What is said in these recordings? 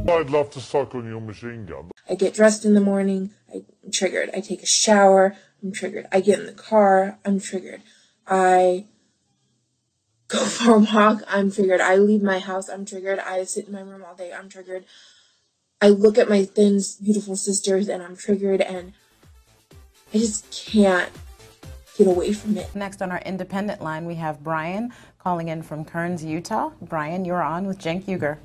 I'd love to suck on your machine gun. I get dressed in the morning, I'm triggered. I take a shower, I'm triggered. I get in the car, I'm triggered. I go for a walk, I'm triggered. I leave my house, I'm triggered. I sit in my room all day, I'm triggered. I look at my thin, beautiful sisters and I'm triggered, and I just can't get away from it. Next on our independent line, we have Brian calling in from Kearns, Utah. Brian, you're on with Cenk Uygur.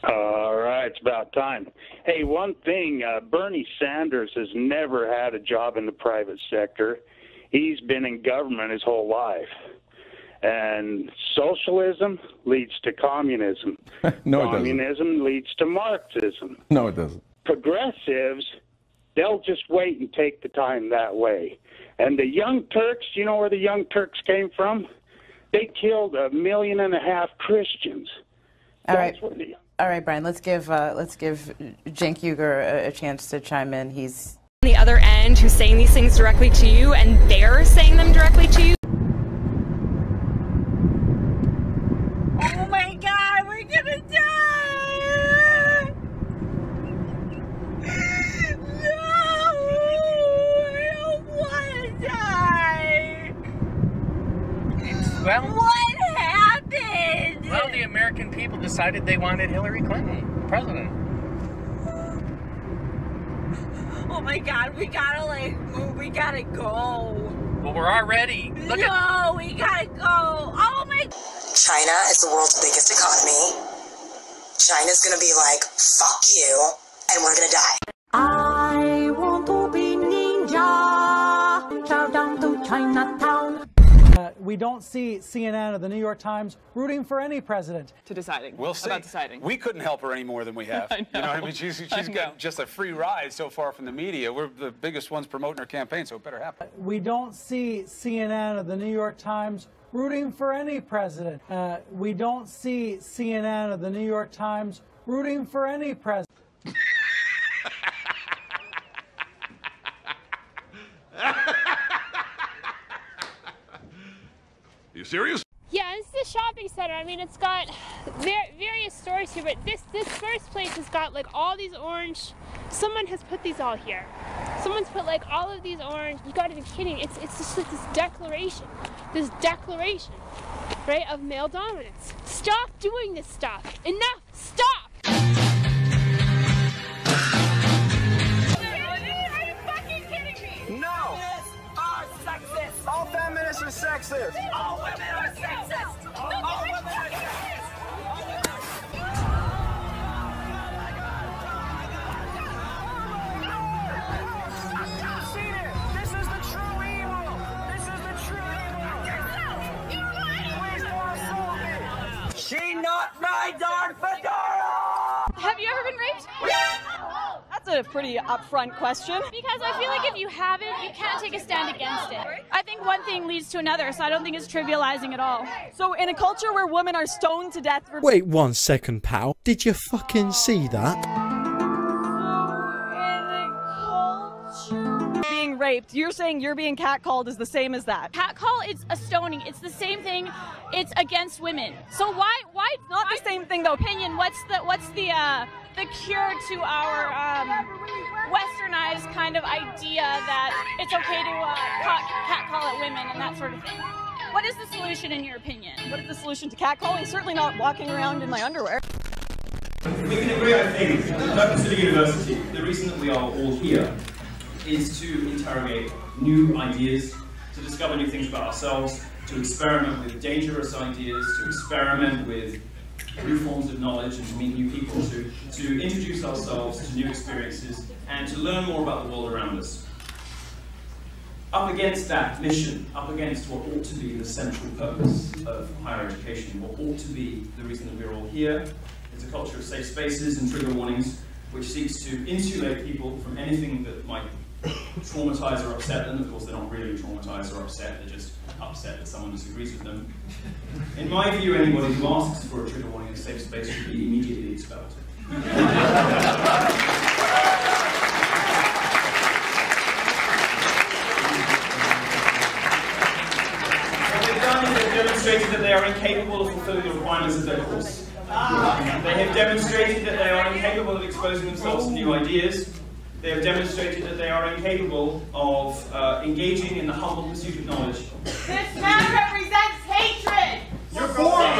All right, it's about time. Hey, one thing, Bernie Sanders has never had a job in the private sector. He's been in government his whole life. And socialism leads to communism. No, communism leads to Marxism. No, it doesn't. Progressives, they'll just wait and take the time that way. And the Young Turks, you know where the Young Turks came from? They killed 1.5 million Christians. All right. All right, Brian, let's give Cenk Uygur a chance to chime in. He's on the other end who's saying these things directly to you, and they're saying them directly to you. Oh my God, we're gonna die! No! I don't wanna die! What happened? Well, the American people decided they wanted Hillary Clinton president. Oh my God, we gotta move, we gotta go. Well, we're already. We gotta go. Oh my. China is the world's biggest economy. China's gonna be like, fuck you, and we're gonna die. I want to be ninja. Chow down to Chinatown. We don't see CNN or the New York Times rooting for any president. We'll see. About deciding. We couldn't help her any more than we have. I know. You know what I mean? She's got just a free ride so far from the media. We're the biggest ones promoting her campaign, so it better happen. We don't see CNN or the New York Times rooting for any president. We don't see CNN or the New York Times rooting for any president. Are you serious? Yeah, it's the shopping center. I mean, it's got various stores here, but this first place has got like all these orange. Someone has put these all here. Someone's put like all of these orange. You gotta be kidding! It's just like this declaration, right, of male dominance. Stop doing this stuff. Enough. Stop. Are you fucking kidding me? No. Are sexist. All feminists are sexist. All women are sexist. All women are sexist. I've seen it. This is the true evil. This is the true evil. Please don't assault me. She knocked my darn fedora. Have you ever been raped? That's a pretty upfront question. Because I feel like if you haven't, you can't take a stand against it. I think one thing leads to another, so I don't think it's trivializing at all. So in a culture where women are stoned to death for— Wait 1 second, pal. Did you fucking see that? being raped, you're saying you're being catcalled is the same as that? Catcall, it's a stoning. It's the same thing. It's against women. So why not the same thing though? Opinion. What's the cure to our westernized kind of idea that it's okay to catcall at women and that sort of thing? What is the solution in your opinion? What is the solution to catcalling? Certainly not walking around in my underwear. We can agree, I think, the purpose of the university, the reason that we are all here, is to interrogate new ideas, to discover new things about ourselves, to experiment with dangerous ideas, to experiment with new forms of knowledge and to meet new people, to introduce ourselves to new experiences and to learn more about the world around us. Up against that mission, up against what ought to be the central purpose of higher education, what ought to be the reason that we're all here, is a culture of safe spaces and trigger warnings which seeks to insulate people from anything that might traumatize or upset them. Of course, they're not really traumatized or upset, they're just upset that someone disagrees with them. In my view, anybody who asks for a trigger warning in a safe space should be immediately expelled. What they've done is they've demonstrated that they are incapable of fulfilling the requirements of their course. They have demonstrated that they are incapable of exposing themselves to new ideas. They have demonstrated that they are incapable of engaging in the humble pursuit of knowledge. This man represents hatred! You're boring!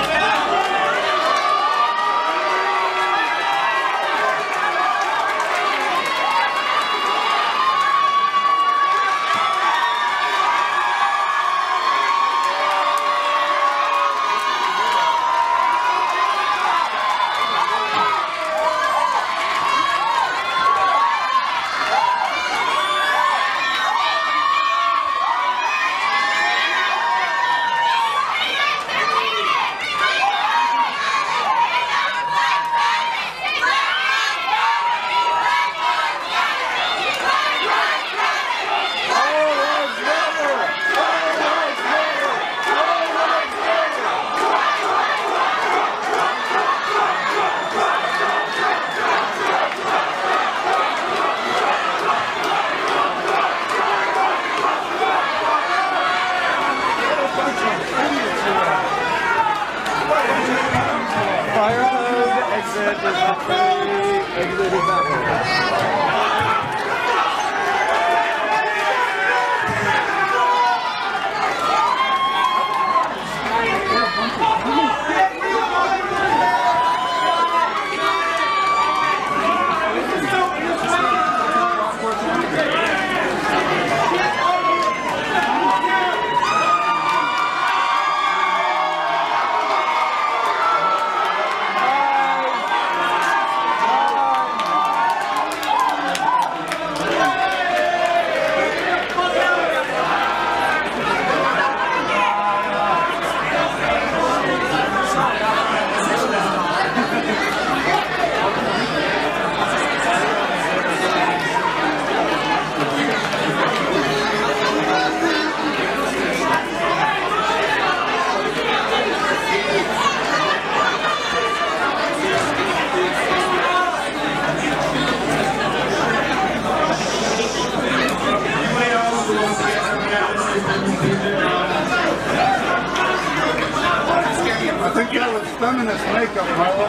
I think that was feminist makeup, Marla.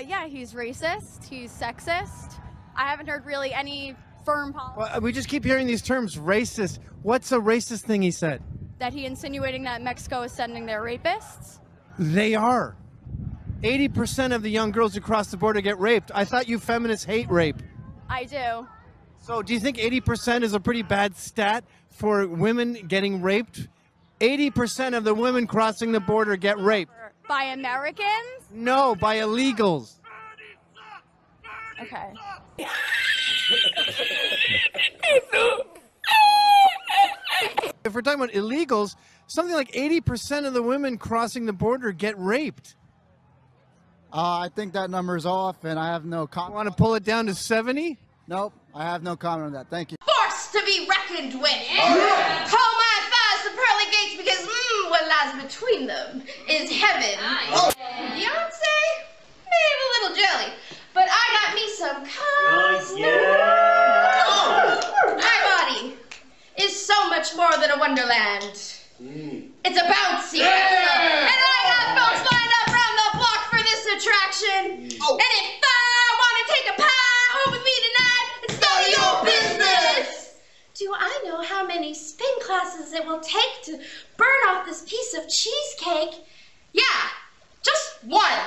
Yeah, he's racist, he's sexist. I haven't heard really any firm policy. Well, we just keep hearing these terms, racist. What's a racist thing he said? That he insinuating that Mexico is sending their rapists. They are. 80% of the young girls who cross the border get raped. I thought you feminists hate rape. I do. So do you think 80% is a pretty bad stat for women getting raped? 80% of the women crossing the border get raped. By Americans? No, by illegals. Okay. If we're talking about illegals, something like 80% of the women crossing the border get raped. I think that number's off, and I have no comment. Want to pull it down to 70? Nope, I have no comment on that. Thank you. Forced to be reckoned with. Call my thighs the pearly gates because what lies between them is heaven. Beyonce? Maybe a little jelly. But I got me some My body is so much more than a wonderland. It's a bouncy castle. And I got folks lined up around the block for this attraction. And if I want to take a pie home with me tonight, it's none of your business. Do I know how many spin classes it will take to burn off this piece of cheesecake? Yeah, just one.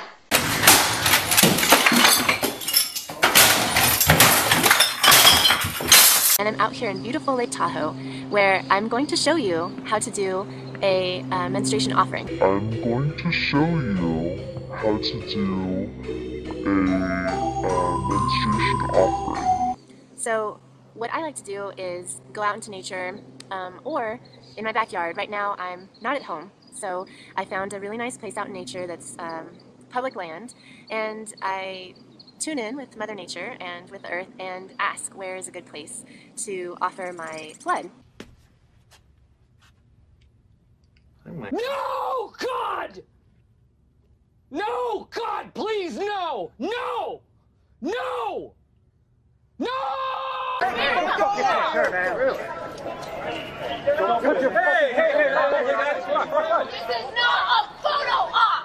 And I'm out here in beautiful Lake Tahoe, where I'm going to show you how to do a menstruation offering. I'm going to show you how to do a menstruation offering. So what I like to do is go out into nature or in my backyard. Right now I'm not at home, so I found a really nice place out in nature that's public land, and I tune in with Mother Nature and with the Earth and ask where is a good place to offer my blood. No, God! No, God, please, no! No! No! No! Hey, sure, man, really. Hey, guys, come on. This is not a photo op!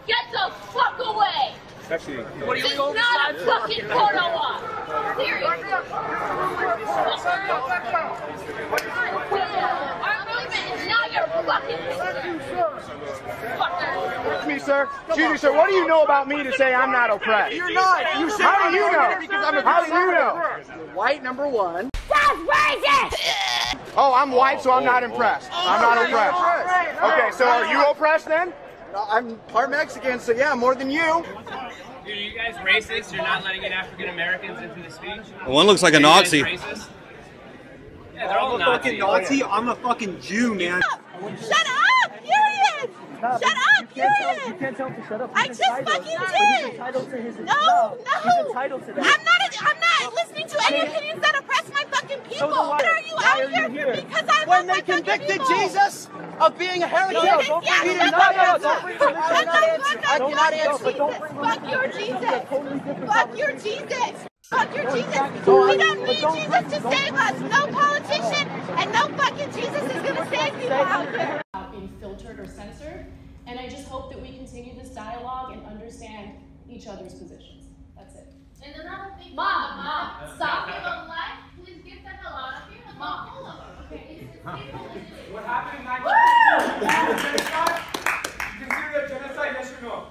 Get the fuck away! Actually, this is not a fucking photo op! Seriously. Our movement is not your fucking Excuse me, sir. Excuse me, sir. What do you know about me to say I'm not oppressed? You're not. You said How do you know? because I'm a How do you know? White, number one. That's racist! Oh, I'm white, so I'm not impressed. I'm not oppressed. Okay, so are you oppressed then? I'm part Mexican, so yeah, more than you. Dude, are you guys racist? You're not letting in African Americans into the speech? One looks like a Nazi. Racist? Yeah, they're all Nazis. Nazi? I'm a fucking Jew, man. Shut up, Furious! Shut up, Furious! You can't tell him to shut up. I just fucking did! He's entitled to his No! He's entitled to that. I'm not listening to any opinions that oppress my fucking people! Why are you out here? Because I When love they my fucking convicted people. Jesus of being a heretic, Yes, he did yes, not yes, answer. yes. I will not answer. I will not answer. Fuck your Jesus! Fuck your Jesus! Fuck your Jesus! We don't need Jesus to save us! No politician and no fucking Jesus is gonna save people out there! Being filtered or censored, and I just hope that we continue this dialogue and understand each other's positions. That's it. And another thing, Mom, stop it on live. Please get the hell out of here. Mom, hold on. Okay, What happened in 1952? Consider that genocide, yes or no?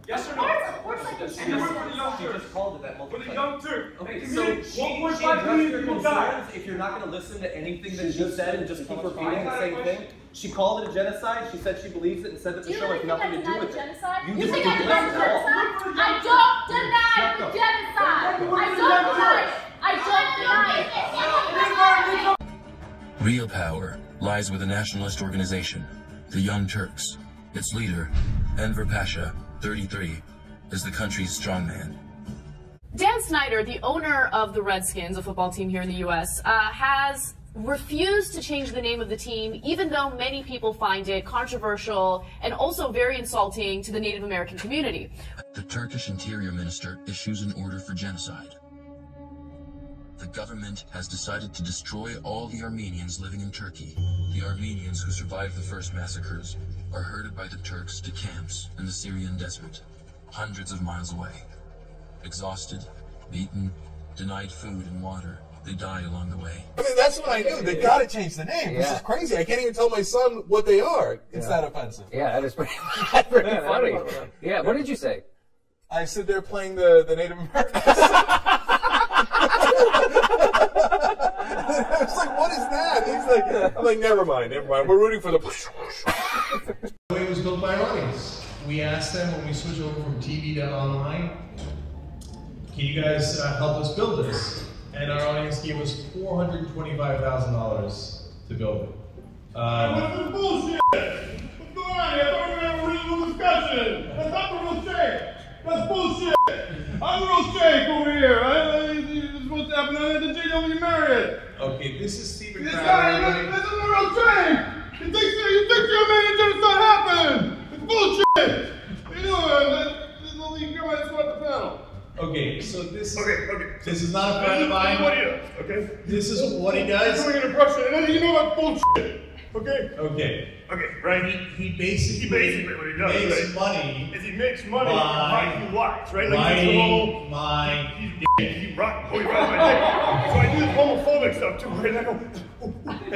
Yes or no? Of course I can. And you were for the Young Turks. just called it that multiple For the Young Turks. Okay, They so committed she 1.5 addressed million your people died. concerns. If you're not going to listen to anything that she said and just keep repeating the same thing, she called it a genocide. She said she believes it and said that the show has nothing to do with it. Genocide? You You just think I didn't deny listen the at all. genocide? I don't deny the genocide! I don't deny it! Real power lies with a nationalist organization, the Young Turks. Its leader, Enver Pasha, 33, is the country's strongman. Dan Snyder, the owner of the Redskins, a football team here in the U.S., has refused to change the name of the team, even though many people find it controversial and also very insulting to the Native American community. The Turkish Interior Minister issues an order for genocide. The government has decided to destroy all the Armenians living in Turkey. The Armenians who survived the first massacres are herded by the Turks to camps in the Syrian desert, hundreds of miles away. Exhausted, beaten, denied food and water, they die along the way. I mean, that's what I knew. They gotta change the name. This is crazy. I can't even tell my son what they are. It's that offensive. Yeah, that is pretty funny. Yeah, what did you say? I said they're playing the Native Americans. I was like, what is that? He's like, I'm like, never mind. We're rooting for the. It was built by our audience. We asked them when we switched over from TV to online, can you guys help us build this? And our audience gave us $425,000 to build it. What's this bullshit? What's going on here? I thought we were going to have a reasonable discussion. That's not the real shake. That's bullshit. I'm the real shake over here, right? This is supposed to happen at the JW Marriott. Okay, this is Stephen This Crowder. isn't the real shake. You think you're making genocide happen? It's bullshit. What are you doing? You come out and sweat the panel. Okay, so this is not a This friend is of mine. what he does, okay? This is what he does. He's doing an impression, and then you know that's bullshit, okay? Okay. Okay, right? He basically what he does, makes right? money. Is he makes money by he lies, right? riding my dick. He rock, oh, he rides my dick. So I do this homophobic stuff too, right? And I go, and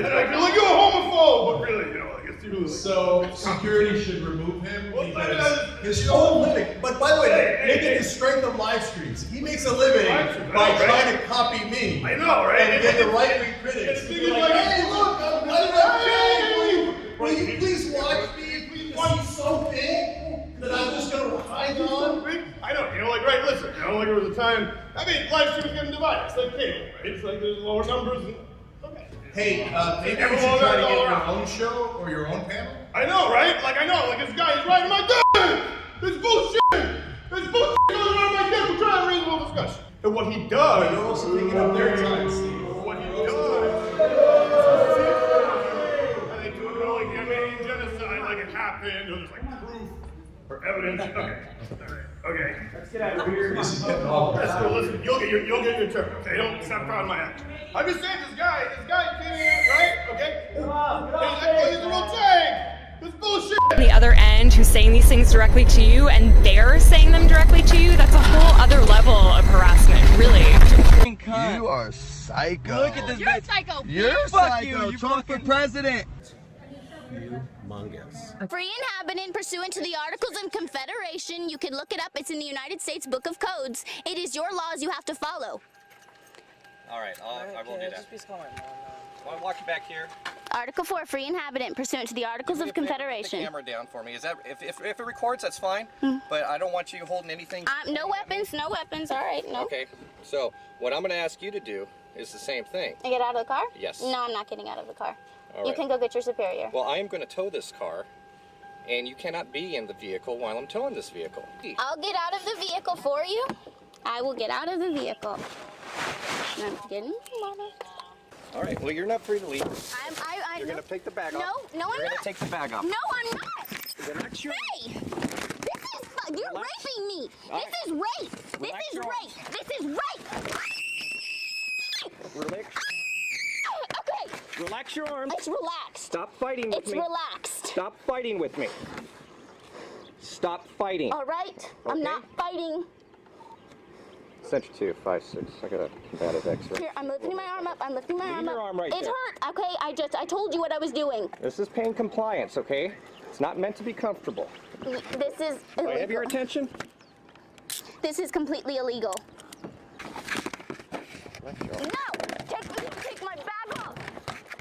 then I feel like you're a homophobe, but really, you know, I guess you. So security should remove him because his whole living. But by the way, look at his strength of live streams. He makes a living by trying to copy me. I know, right? And get the right-wing critics. He's like, hey, look, I'm Will you please watch me? He's so big that I'm just going to hide on. I know, you know, like, right, listen, you know, like there was a time, I mean, live streams getting divided. It's like cable, right? It's like there's lower numbers. And, okay. Hey, maybe you should try to get your own show or your own panel? I know, right? Like, I know, like this guy is riding my dick! It's bullshit! It's bullshit going around my dick! We're trying to have a reasonable discussion. And what he does... But you're also taking up their time, Steve. What he does... And they do it like the Armenian genocide, like happened, there's like proof or evidence. Okay. Okay. Let's get out of here. Let's go. Listen, you'll get your turn. Okay, don't stop crowding my act. I'm just saying, this guy came here, right? Okay. He's a real tank. This bullshit. The other end who's saying these things directly to you and they're saying them directly to you, that's a whole other level of harassment, really. You are psycho. Look at this You're bitch. psycho. You're psycho. Trump for president. Humongous. Free inhabitant pursuant to the Articles of Confederation. You can look it up. It's in the United States Book of Codes. It is your laws you have to follow. All right, I will do that. Want to walk you back here? Article 4, free inhabitant pursuant to the Articles of Confederation. Put the camera down for me. Is that if it records, that's fine. But I don't want you holding anything. No weapons, no weapons. All right, no. Okay. So what I'm going to ask you to do is the same thing. And get out of the car? Yes. No, I'm not getting out of the car. All You right. can go get your superior. Well, I am going to tow this car, and you cannot be in the vehicle while I'm towing this vehicle. I'll get out of the vehicle for you. I will get out of the vehicle. I'm getting All right. Well, you're not free to leave. You're going to take the bag off. No, I'm You're going not. to take the bag off. No, I'm not. Relax your. Hey! You're raping me. This is rape. This is rape. This is rape. Relax. Okay. Relax your arms. It's relaxed. Stop fighting with It's me. relaxed. Stop fighting with me. Stop fighting. All right. I'm Okay. not fighting. Center 2, 5, 6. I got a combative X-ray. Here, I'm lifting my arm up. I'm lifting my Leave arm up. your arm right It there. hurt. Okay, I told you what I was doing. This is pain compliance, okay? It's not meant to be comfortable. This is Do I have your illegal. attention? This is completely illegal. Relax your arm. No! Take my bag off.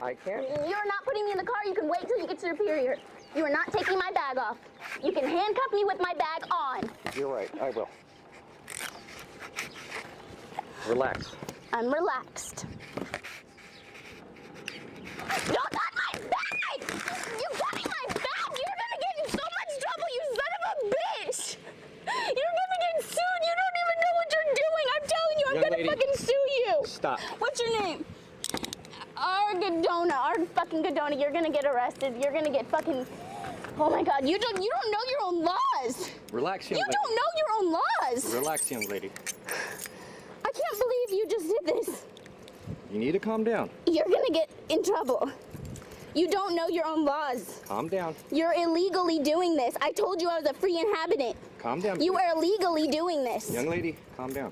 I can't. You're not putting me in the car. You can wait till you get to superior. You are not taking my bag off. You can handcuff me with my bag on. You're right. I will. Relax. I'm relaxed. Don't touch my bag! You touching my bag! You're gonna get in so much trouble, you son of a bitch! You're gonna get sued! You don't even know what you're doing! I'm telling you, I'm Young gonna lady, fucking sue you! Stop. What's your name? Our fucking Godona, you're gonna get arrested. You're gonna get fucking... Oh my god, you don't know your own laws! Relax, young You lady. don't know your own laws! Relax, young lady. I can't believe you just did this. You need to calm down. You're gonna get in trouble. You don't know your own laws. Calm down. You're illegally doing this. I told you I was a free inhabitant. Calm down. You are illegally doing this. Young lady, calm down.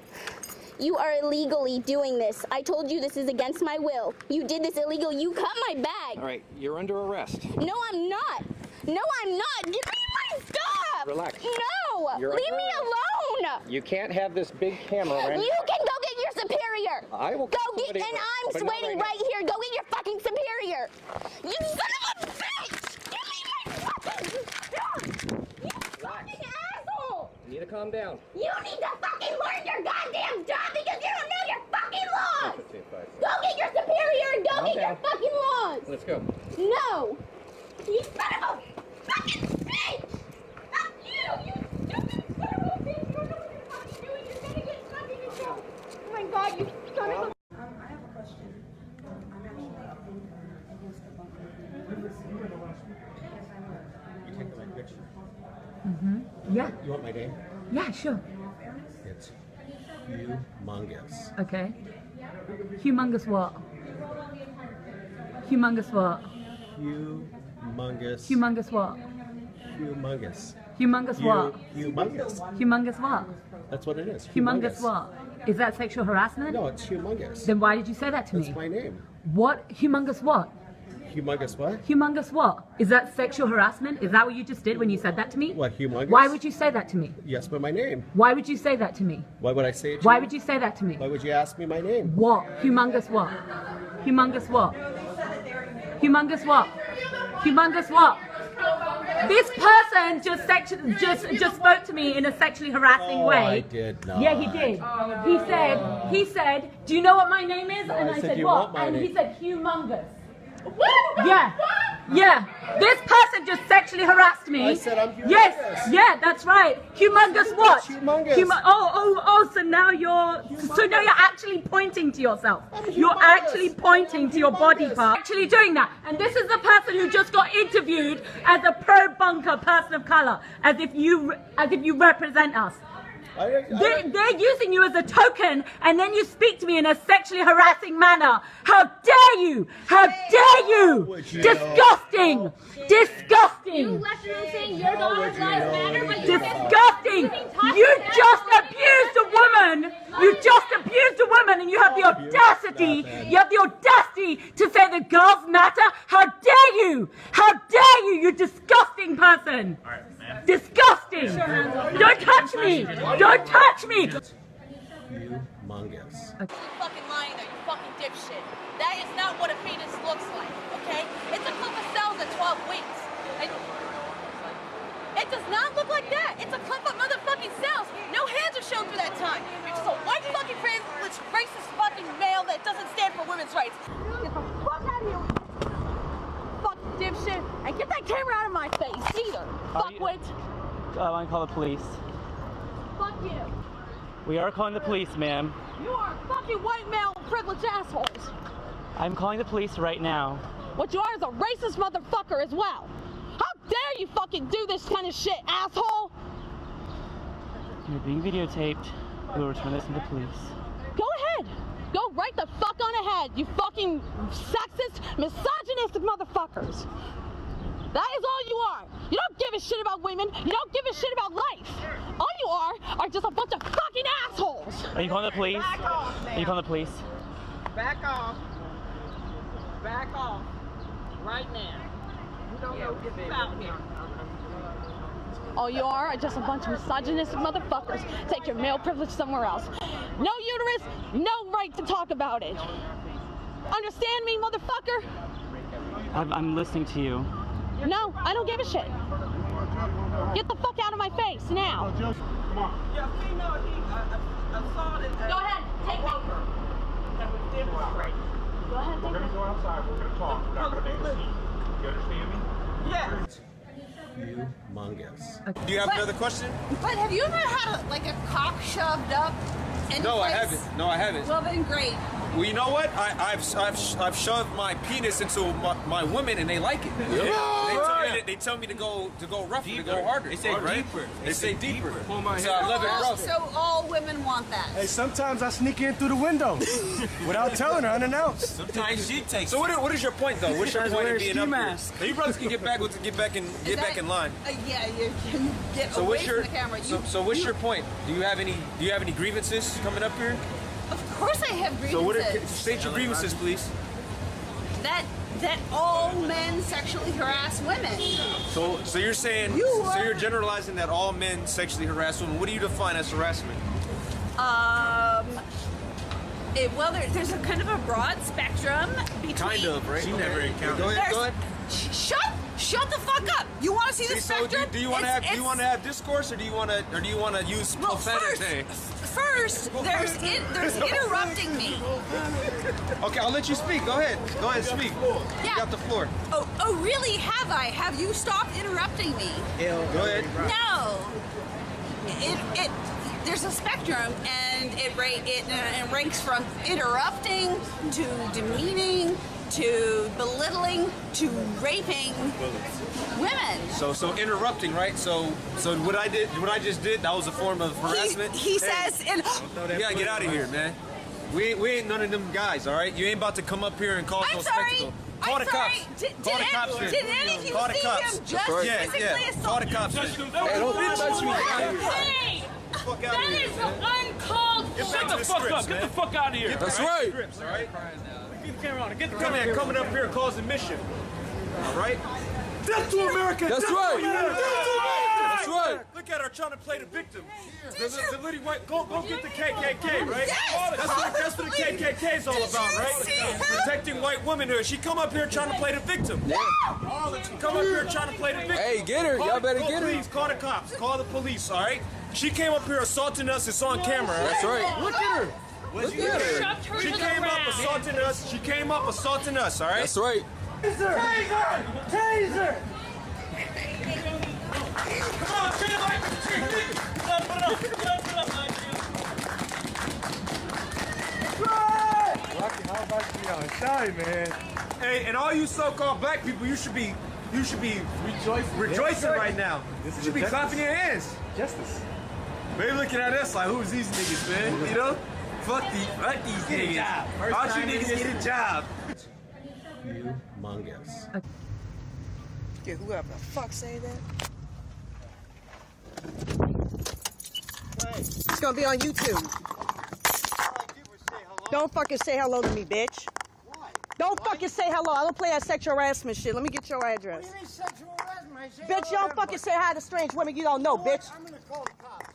You are illegally doing this. I told you this is against my will. You did this illegal. You cut my bag. All right, you're under arrest. No, I'm not. No, I'm not. Give me my stuff. Relax. No. You're Leave under me alone. You can't have this big camera around. You can go get your superior. I will go get, somebody, and I'm but not waiting right right here. Go get your fucking superior. You son of a bitch! Give me my fucking stuff! You fucking asshole! You need to calm down. You need to fucking learn your goddamn job because you don't know your fucking laws! Go get your superior and go Calm get your down. fucking laws! Let's go. No! You son of a fucking bitch! Fuck you! You stupid son of a bitch! You don't know what you're fucking doing! You're gonna get fucking in trouble! Oh my god, you son of a... I have a question. I'm actually against the bunker. Yes, I will. You take the right picture. Yeah. You want my name? Yeah, sure. It's humongous. Okay. Humongous what? Humongous what? Humongous. Humongous what? Humongous. Humongous what? Humongous. Humongous what? That's what it is. Humongous what? Is that sexual harassment? No, it's humongous. Then why did you say that to me? That's my name. What? Humongous what? Humongous what? Humongous what? Is that sexual harassment? Is that what you just did when you said that to me? What, humongous? Why would you say that to me? Yes, but my name. Why would you say that to me? Why would I say it to Why you? would you say that to me? Why would you ask me my name? What? Humongous what? Humongous what? Humongous what? Humongous what? This person just spoke to me in a sexually harassing Oh, way. I did not. Yeah, he did. He said, do you know what my name is? No, and I I said, said, "You what? want my And he name." said, humongous. Yeah. Yeah, this person just sexually harassed me. I said I'm humongous. Yes, yeah, that's right. Humongous what? Humongous. So now you're actually pointing to yourself. You're actually pointing to your body part. Actually doing that. And this is the person who just got interviewed as a pro-bunker person of color, as if you represent us. They're using you as a token, and then you speak to me in a sexually harassing manner. How dare you? How dare you? Disgusting! Disgusting! You left them saying your daughter's lives matter, but disgusting! You just abused a woman! You just abused a woman, and you have the audacity! You have the audacity to say that girls matter? How dare you? How dare you? You disgusting person! Disgusting! Don't touch me! Don't touch me! Humongous. You fucking lying there, you fucking dipshit. That is not what a penis looks like, okay? It's a clip of cells at 12 weeks. It does not look like that. It's a clip of motherfucking cells. No hands are shown through that time. You're just a white fucking privileged racist fucking male that doesn't stand for women's rights. Get the fuck out of here. Fucking dipshit. And get that camera out of my face, either. Fuckwit. I want to call the police. Fuck you. We are calling the police, ma'am. You are fucking white male privileged assholes. I'm calling the police right now. What you are is a racist motherfucker as well. How dare you fucking do this kind of shit, asshole? You're being videotaped. We will return this to the police. Go ahead. Go right the fuck on ahead, you fucking sexist, misogynistic motherfuckers. That is all you are. You don't give a shit about women. You don't give a shit about life. All you are just a bunch of fucking assholes. Are you calling the police? Are you calling the police? Back off. Back off. Right now. You don't know what's out here. All you are just a bunch of misogynistic motherfuckers. Take your male privilege somewhere else. No uterus, no right to talk about it. Understand me, motherfucker? I'm listening to you. No, I don't give a shit. Get the fuck out of my face now. Come on. Yeah, female, assaulted. Go ahead, take me. Go ahead, We're going to go outside. We're going to talk. We're not going to make a scene. You understand me? Yes. Humongous. Do you have another question? But have you ever had a cock shoved up? No, I haven't. No, I haven't. Well, then great. Well, you know what? I've shoved my penis into my women, and they like it. Yeah. They tell me to go rougher, deeper. To go harder. They say deeper. They say deeper. So I love it rough. So all women want that. Hey, sometimes I sneak in through the window without telling her unannounced. Sometimes she takes. So what is your point though? What's your point of being up here? So you brothers can get back in line. Yeah, you can get away from the camera. So what's your point? Do you have any grievances coming up here? Of course I have grievances. So what state your grievances, please. That all men sexually harass women. So you're saying so you're generalizing that all men sexually harass women. What do you define as harassment? Well, there's a kind of a broad spectrum between. Kind of, right? She never encountered. Go ahead. Shut the fuck up! You want to see the spectrum? So do you want to have discourse, or do you want to use profanity? First, there's interrupting me. Okay, I'll let you speak. Go ahead. Go ahead, speak. Yeah. You got the floor. Oh, really? Have I? Have you stopped interrupting me? Go ahead. No. There's a spectrum, and it ranks from interrupting to demeaning to belittling to raping women. So interrupting, right? So what I just did, that was a form of harassment. He says, you gotta get out of here, man. We ain't none of them guys, all right? You ain't about to come up here and cause no spectacle. Call the cops. Call the cops. Did any of you Call the see cops. him just physically assault? Call the cops. Hey, don't touch me. Hey! That is uncalled for. Shut the fuck up. Get the fuck out of here. That's right. All right? Get the camera on. Get the camera on. Coming up here causing mission. All right? Death to America. That's Death right. to America. That's right. Look at her trying to play the victim. The lady white, go get the KKK, right? Yes. That's what the KKK is all about, right? Protecting white women here. She come up here trying to play the victim. Yeah. She come up here trying to play the victim. Hey, get her. Y'all better get her. Please, call the cops. Call the police, all right? She came up here assaulting us. It's on camera. That's right. Look at her. Look at her. She came up assaulting us. She came up assaulting us, all right? That's right. Taser! Taser! Come on, turn the mic. Rocky, how about you on shy, man? Hey, and all you so-called black people, you should be rejoicing right now. You should be clapping your hands. Justice. They looking at us like, who's these niggas, man? You know? Fuck these niggas. All you niggas get a job. Humongous. Yeah, whoever the fuck say that? It's gonna be on YouTube. Don't fucking say hello to me, bitch. Why? Don't fucking say hello. I don't play that sexual harassment shit. Let me get your address. What do you mean sexual harassment? Bitch, you don't fucking say hi to strange women you don't know, bitch. I'm gonna call the cops.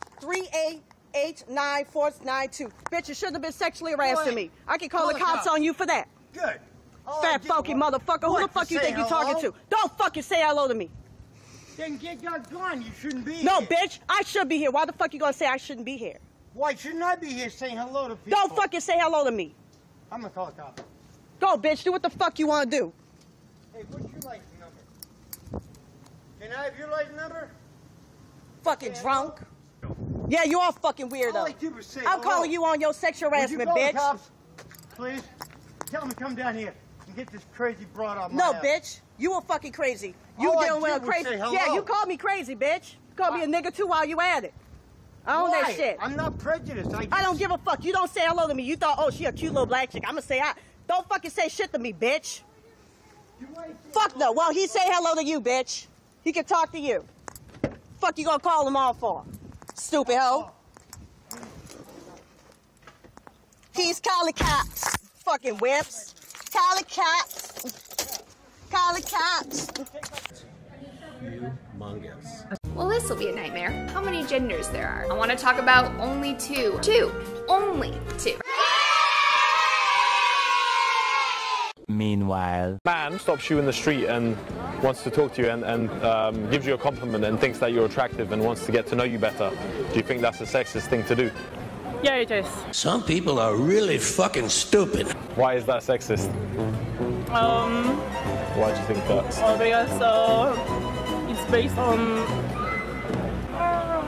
3889492. Bitch, you shouldn't have been sexually harassing me. I can call the cops on you for that. Good. Fat funky motherfucker. Who the fuck you think you're talking to? Don't fucking say hello to me. Then get gone. You shouldn't be No, here. bitch. I should be here. Why the fuck you gonna say I shouldn't be here? Why shouldn't I be here saying hello to people? Don't fucking say hello to me. I'm gonna call the cops. Go, bitch. Do what the fuck you want to do. Hey, what's your license number? Can I have your license number? Fucking drunk. Yeah, you are fucking weirdo. All I do is say I'm hello. calling you on your sexual harassment, Would you bitch. call the cops, please? Tell them to come down here and get this crazy broad off my No, ass. bitch. You were fucking crazy. You All I dealing with a did was crazy. say hello. Yeah, you called me crazy, bitch. You called me a nigga too while you at it. I own that Why? shit. I'm not prejudiced. I don't give a fuck. You don't say hello to me. You thought, oh, she a cute little black chick. I'm gonna say hi. Don't fucking say shit to me, bitch. Fuck no. Well, he say hello to you, bitch. He can talk to you. Fuck you gonna call him all for? Stupid hoe. He's calling cops. Fucking whips. Calling cops. Calling cops. Humongous. Well, this will be a nightmare. How many genders there are? I want to talk about only two. Two. Only two. Meanwhile, man stops you in the street and wants to talk to you and gives you a compliment and thinks that you're attractive and wants to get to know you better. Do you think that's a sexist thing to do? Yeah, it is. Some people are really fucking stupid. Why is that sexist? Why do you think that? Because it's based on.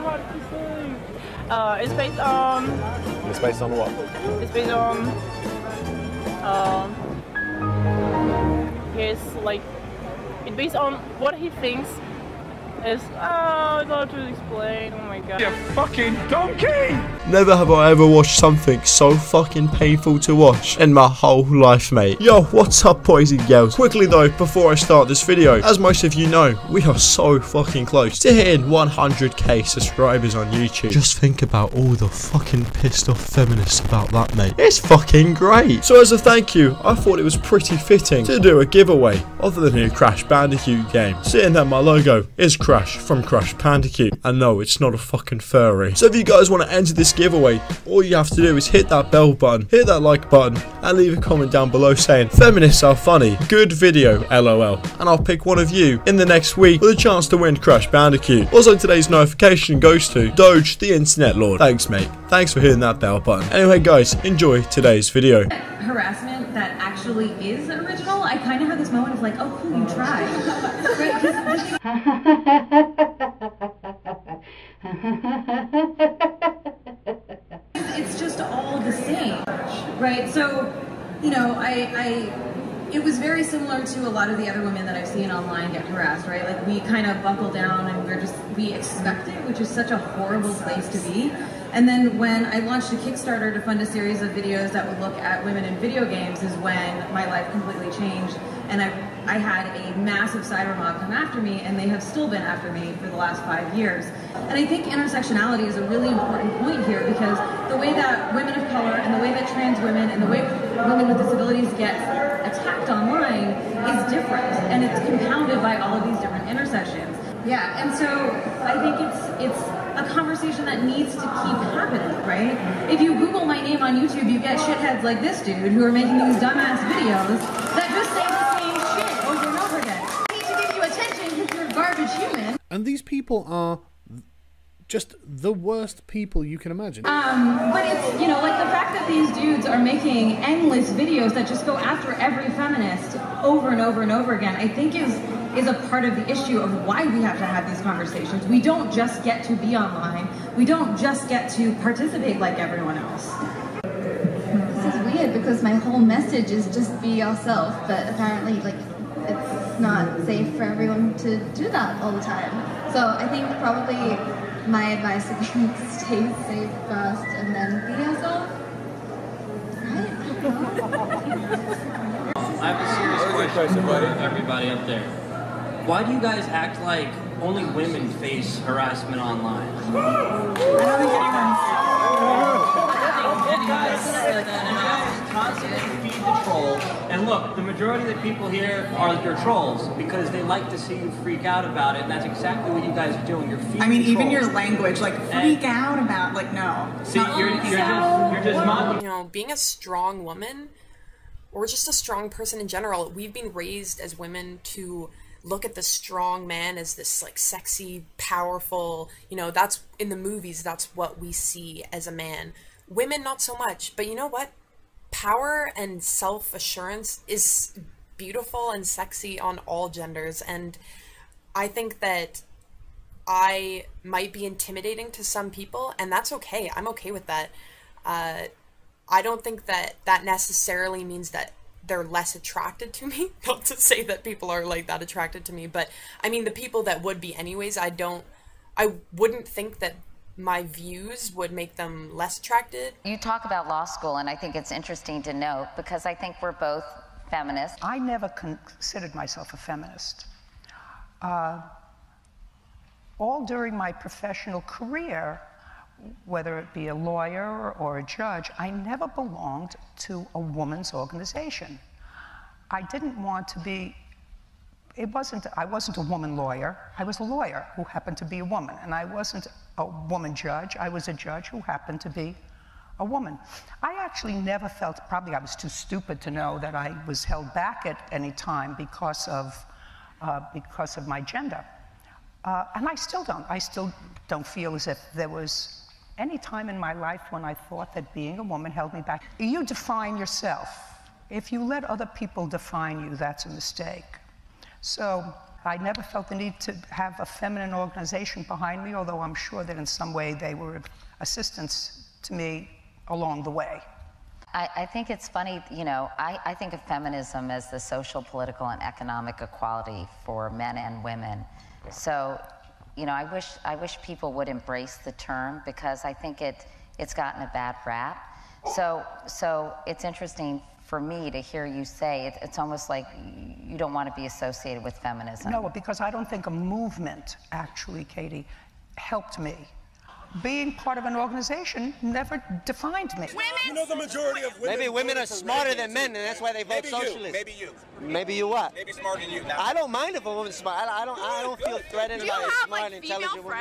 What to say? It's based on. It's based on what? It's based on. His like. It's based on what he thinks is. I don't know how to explain. Oh my god. You fucking donkey! Never have I ever watched something so fucking painful to watch in my whole life, mate. Yo, what's up, boys and girls? Quickly though, before I start this video, as most of you know, we are so fucking close to hitting 100k subscribers on YouTube. Just think about all the fucking pissed off feminists about that, mate. It's fucking great. So as a thank you, I thought it was pretty fitting to do a giveaway of the new Crash Bandicoot game. Seeing that my logo is Crash from Crash Bandicoot, and no, it's not a fucking furry. So if you guys want to enter this giveaway, all you have to do is hit that bell button, hit that like button, and leave a comment down below saying feminists are funny, good video, lol, and I'll pick one of you in the next week with a chance to win Crash Bandicoot. Also, today's notification goes to Doge the Internet Lord. Thanks, mate. Thanks for hitting that bell button. Anyway, guys, enjoy today's video. Harassment that actually is original, I kind of have this moment of like, oh cool, you tried. It's just all the same, right? So, you know, it was very similar to a lot of the other women that I've seen online get harassed, right? Like we kind of buckle down and we expect it, which is such a horrible place to be. And then when I launched a Kickstarter to fund a series of videos that would look at women in video games is when my life completely changed. And I had a massive cyber mob come after me, and they have still been after me for the last 5 years. And I think intersectionality is a really important point here, because the way that women of color and the way that trans women and the way women with disabilities get attacked online is different, and it's compounded by all of these different intersections. Yeah, and so I think it's a conversation that needs to keep happening, right? If you Google my name on YouTube, you get shitheads like this dude who are making these dumbass videos that just say the same shit over and over again. I need to give you attention because you're a garbage human. And these people are just the worst people you can imagine. But it's, you know, like the fact that these dudes are making endless videos that just go after every feminist over and over and over again, I think is a part of the issue of why we have to have these conversations. We don't just get to be online. We don't just get to participate like everyone else. This is weird because my whole message is just be yourself, but apparently like it's not safe for everyone to do that all the time. So I think probably my advice would be stay safe first and then be yourself. I have a serious question for everybody up there. Why do you guys act like only women face harassment online? I don't think anyone's constantly feed the troll. And look, the majority of the people here are your trolls because they like to see you freak out about it, and that's exactly what you guys are doing. You're feeding I mean, even trolls. your language, like freak out about, like no. See, you're just mocking. You know, being a strong woman, or just a strong person in general, we've been raised as women to look at the strong man as this like sexy, powerful, you know, that's in the movies, that's what we see as a man. Women, not so much. But you know what? Power and self-assurance is beautiful and sexy on all genders. And I think that I might be intimidating to some people, and that's okay. I'm okay with that. I don't think that that necessarily means that they're less attracted to me. Not to say that people are like that attracted to me, but I mean the people that would be anyways, I wouldn't think that my views would make them less attracted. You talk about law school, and I think it's interesting to note because I think we're both feminists. I never considered myself a feminist. All during my professional career, whether it be a lawyer or a judge, I never belonged to a woman's organization. I didn't want to be, I wasn't a woman lawyer. I was a lawyer who happened to be a woman, and I wasn't a woman judge. I was a judge who happened to be a woman. I actually never felt, probably I was too stupid to know that I was held back at any time because of my gender. And I still don't feel as if there was any time in my life when I thought that being a woman held me back. You define yourself. If you let other people define you, that's a mistake. So I never felt the need to have a feminine organization behind me, although I'm sure that in some way they were assistance to me along the way. I think it's funny, you know, I think of feminism as the social, political, and economic equality for men and women. So, you know, I wish people would embrace the term because I think it's gotten a bad rap. So it's interesting for me to hear you say it's almost like you don't want to be associated with feminism. No, because I don't think a movement, actually, Katie, helped me. Being part of an organization never defined me. You know the majority of women. Maybe women are smarter than men, and that's why they vote socialist. Maybe you. Maybe you what? Maybe smarter than you. Now. I don't mind if a woman's smart. I don't feel threatened by a smart, intelligent woman.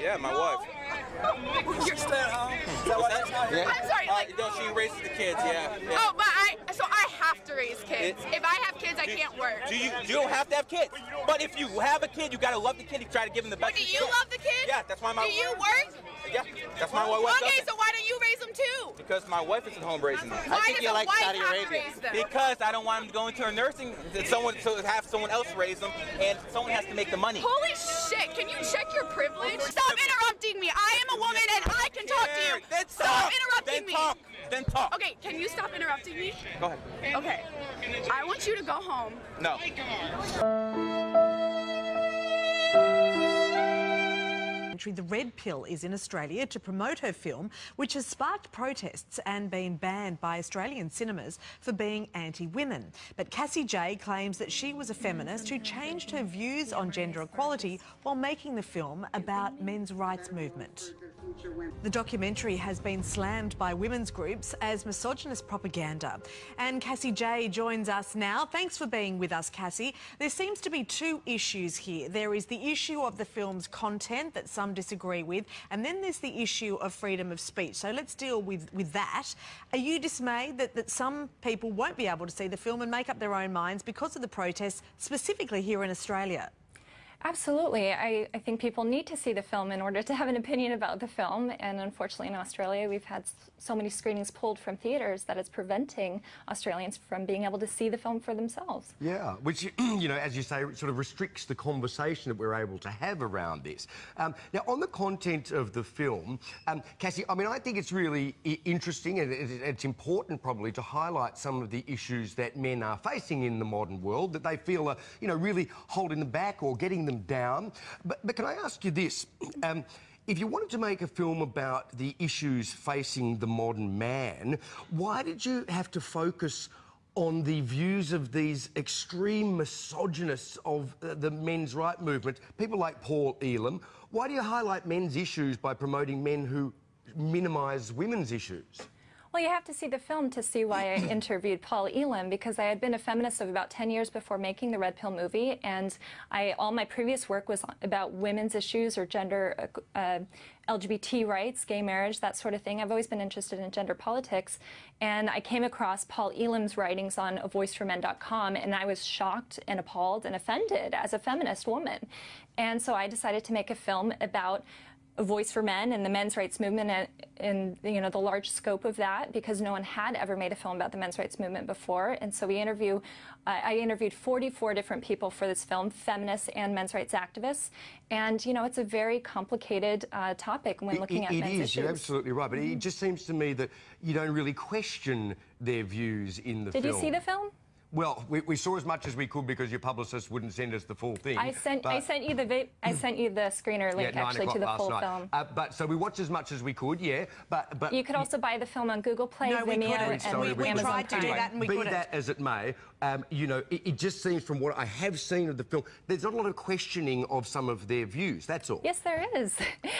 Yeah, my wife. You're stay at home. Yeah. I'm sorry, like no, she raises the kids. Yeah. Oh, but I have to raise kids. If I have kids, I can't work. You don't have to have kids. But if you have a kid, you gotta love the kid. You try to give them the best. But do you love the kid? Yeah, that's why my. Do you work? Yeah, that's my wife. Okay, so why don't you raise them too? Because my wife isn't home raising them. Why does a wife have to raise them? Because I don't want them to go into a nursing, to have someone else raise them, and someone has to make the money. Holy shit! Can you check your privilege? Stop interrupting me. I am a woman and I can talk to you. Then stop interrupting me. Then talk. Okay, can you stop interrupting me? Go ahead. Okay. I want you to go home. No. The Red Pill is in Australia to promote her film, which has sparked protests and been banned by Australian cinemas for being anti-women. But Cassie J claims that she was a feminist who changed her views on gender equality while making the film about men's rights movement. The documentary has been slammed by women's groups as misogynist propaganda. And Cassie J joins us now. Thanks for being with us, Cassie. There seems to be two issues here. There is the issue of the film's content that some disagree with, and then there's the issue of freedom of speech. So let's deal with that. Are you dismayed that some people won't be able to see the film and make up their own minds because of the protests, specifically here in Australia? Absolutely. I think people need to see the film in order to have an opinion about the film, and unfortunately in Australia we've had so many screenings pulled from theatres that it's preventing Australians from being able to see the film for themselves. Yeah, which, you know, as you say, sort of restricts the conversation that we're able to have around this. Now, on the content of the film, Cassie, I mean, I think it's really interesting and it's important probably to highlight some of the issues that men are facing in the modern world that they feel are, you know, really holding them back or getting them down. But can I ask you this? If you wanted to make a film about the issues facing the modern man, why did you have to focus on the views of these extreme misogynists of the men's right movement, people like Paul Elam? Why do you highlight men's issues by promoting men who minimise women's issues? Well, you have to see the film to see why I interviewed Paul Elam, because I had been a feminist of about 10 years before making the Red Pill movie, and all my previous work was about women's issues or gender, LGBT rights, gay marriage, that sort of thing. I've always been interested in gender politics, and I came across Paul Elam's writings on avoiceformen.com, and I was shocked and appalled and offended as a feminist woman. And so I decided to make a film about a voice for men and the men's rights movement and you know, the large scope of that, because no one had ever made a film about the men's rights movement before. And so I interviewed 44 different people for this film, feminists and men's rights activists. And, you know, it's a very complicated topic when looking at men's issues. It is, you're absolutely right. But it just seems to me that you don't really question their views in the film. Did you see the film? Well, we saw as much as we could because your publicist wouldn't send us the full thing. I sent you the screener link actually to the full film. But so we watched as much as we could, yeah. But you could also buy the film on Google Play, Vimeo, and we Amazon tried Prime. to do that, and we couldn't. Be that as it may, you know, it just seems from what I have seen of the film, there's not a lot of questioning of some of their views. That's all. Yes, there is.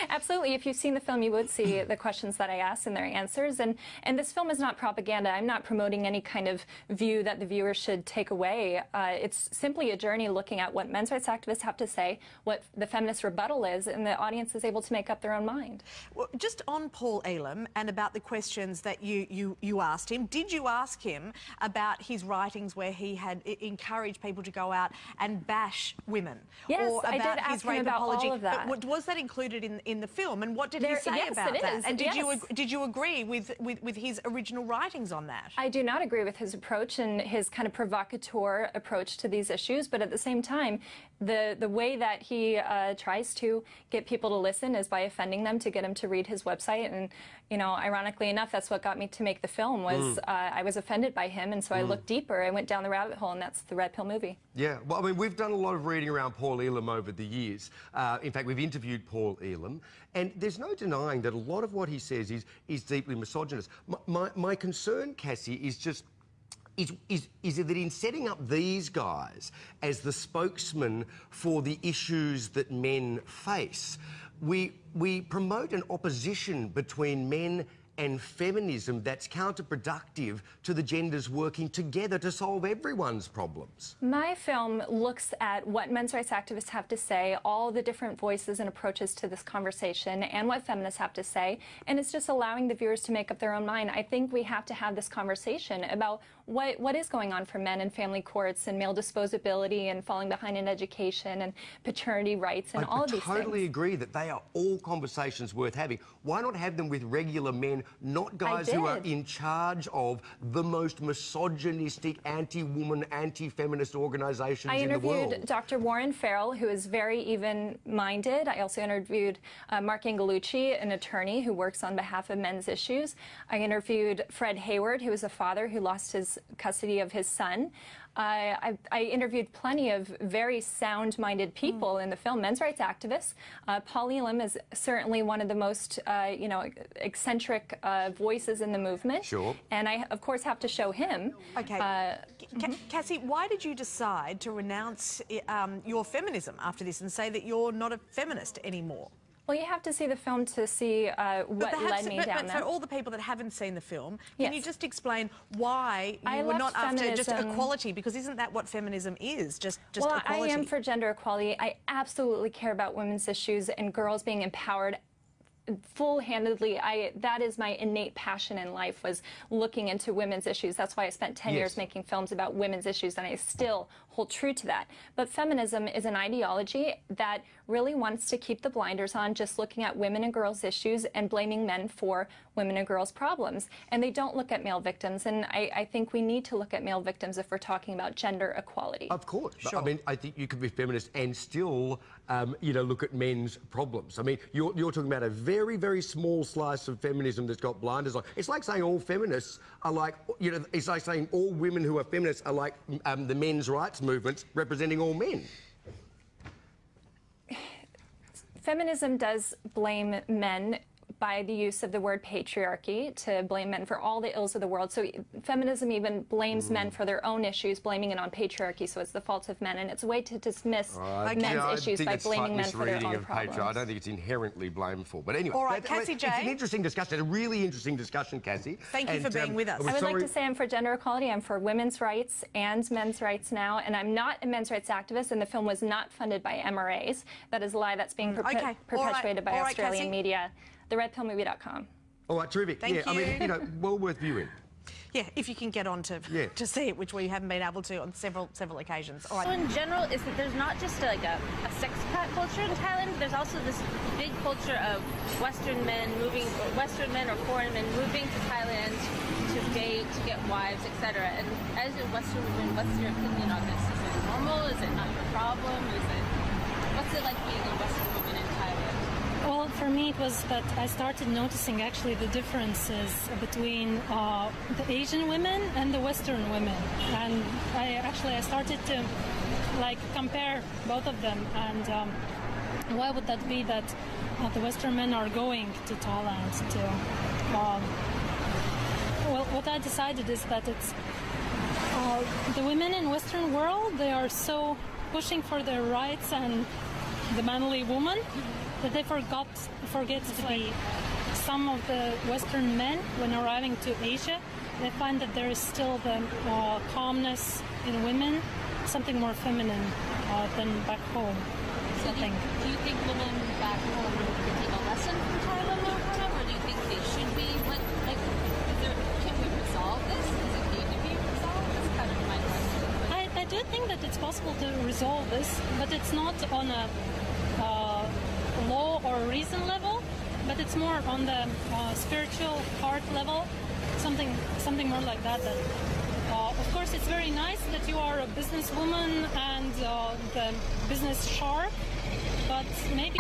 Absolutely. If you've seen the film, you would see the questions that I asked and their answers. And this film is not propaganda. I'm not promoting any kind of view that the viewer should take away. It's simply a journey looking at what men's rights activists have to say, what the feminist rebuttal is, and the audience is able to make up their own mind. Well, just on Paul Elam and about the questions that you asked him, did you ask him about his writings where he had encouraged people to go out and bash women? Yes, or about I did ask him about all of that. But was that included in the film? And what did he say about that? And did you agree with his original writings on that? I do not agree with his approach and his kind of provocateur approach to these issues, but at the same time, the way that he tries to get people to listen is by offending them to get them to read his website. And, you know, ironically enough, that's what got me to make the film, was I was offended by him, and so I looked deeper. I went down the rabbit hole, and that's the Red Pill movie. Yeah, well, I mean, we've done a lot of reading around Paul Elam over the years. In fact, we've interviewed Paul Elam, and there's no denying that a lot of what he says is deeply misogynist. My concern, Cassie, is just is that in setting up these guys as the spokesman for the issues that men face, we promote an opposition between men and feminism that's counterproductive to the genders working together to solve everyone's problems. My film looks at what men's rights activists have to say, all the different voices and approaches to this conversation, and what feminists have to say, and it's just allowing the viewers to make up their own mind. I think we have to have this conversation about what is going on for men in family courts and male disposability and falling behind in education and paternity rights and all of these things. I totally agree that they are all conversations worth having. Why not have them with regular men, not guys who are in charge of the most misogynistic, anti-woman, anti-feminist organisations in the world? I interviewed Dr. Warren Farrell, who is very even-minded. I also interviewed Mark Angelucci, an attorney who works on behalf of men's issues. I interviewed Fred Hayward, who is a father who lost his custody of his son. I interviewed plenty of very sound-minded people in the film, men's rights activists. Paul Elam is certainly one of the most, you know, eccentric voices in the movement. Sure. And I, of course, have to show him. Okay. Cassie, why did you decide to renounce your feminism after this and say that you're not a feminist anymore? Well, you have to see the film to see what led me down there. For all the people that haven't seen the film, can you just explain why you were not after just equality? Because isn't that what feminism is, just well, equality? I am for gender equality. I absolutely care about women's issues and girls being empowered full-handedly, that is my innate passion in life, was looking into women's issues. That's why I spent 10 years making films about women's issues, and I still hold true to that. But feminism is an ideology that really wants to keep the blinders on, just looking at women and girls' issues and blaming men for women and girls' problems. And they don't look at male victims, and I think we need to look at male victims if we're talking about gender equality. Of course. Sure. I mean, I think you could be feminist and still, you know, look at men's problems. I mean, you're talking about a very, very small slice of feminism that's got blinders on. It's like saying all feminists are like, you know, it's like saying all women who are feminists are like the men's rights movement representing all men. Feminism does blame men by the use of the word patriarchy to blame men for all the ills of the world. So feminism even blames men for their own issues, blaming it on patriarchy, so it's the fault of men, and it's a way to dismiss men's issues by blaming men for their own problems. I don't think it's inherently blameful. But anyway, all right, Cassie J. It's an interesting discussion, a really interesting discussion, Cassie. Thank you for being with us. I would like to say I'm for gender equality, I'm for women's rights and men's rights now, and I'm not a men's rights activist, and the film was not funded by MRAs. That is a lie that's being perpetuated by Australian media. TheRedPillMovie.com. All right, terrific. Thank you. I mean, you know, well worth viewing. Yeah, if you can get on to see it, which we haven't been able to on several occasions. All right. So in general, is that there's not just like a sex-cat culture in Thailand. There's also this big culture of Western men or foreign men moving to Thailand to date, to get wives, etc. And as a Western woman, what's your opinion on this? Is it normal? Is it not your problem? What's it like being a Western woman in Thailand? Well, for me it was that I started noticing actually the differences between the Asian women and the Western women, and I started to like compare both of them, and why would that be that the Western men are going to Thailand to well, what I decided is that it's the women in Western world, they are so pushing for their rights and the manly woman that they forget to be some of the Western men when arriving to Asia. They find that there is still the calmness in women, something more feminine than back home. So do you think women back home can take a lesson from Thailand or do you think they should be? Can we resolve this? Does it need to be resolved? That's kind of my question. I do think that it's possible to resolve this, but it's not on a law or reason level, but it's more on the spiritual heart level, something more like that. Of course, it's very nice that you are a businesswoman and the business shark, but maybe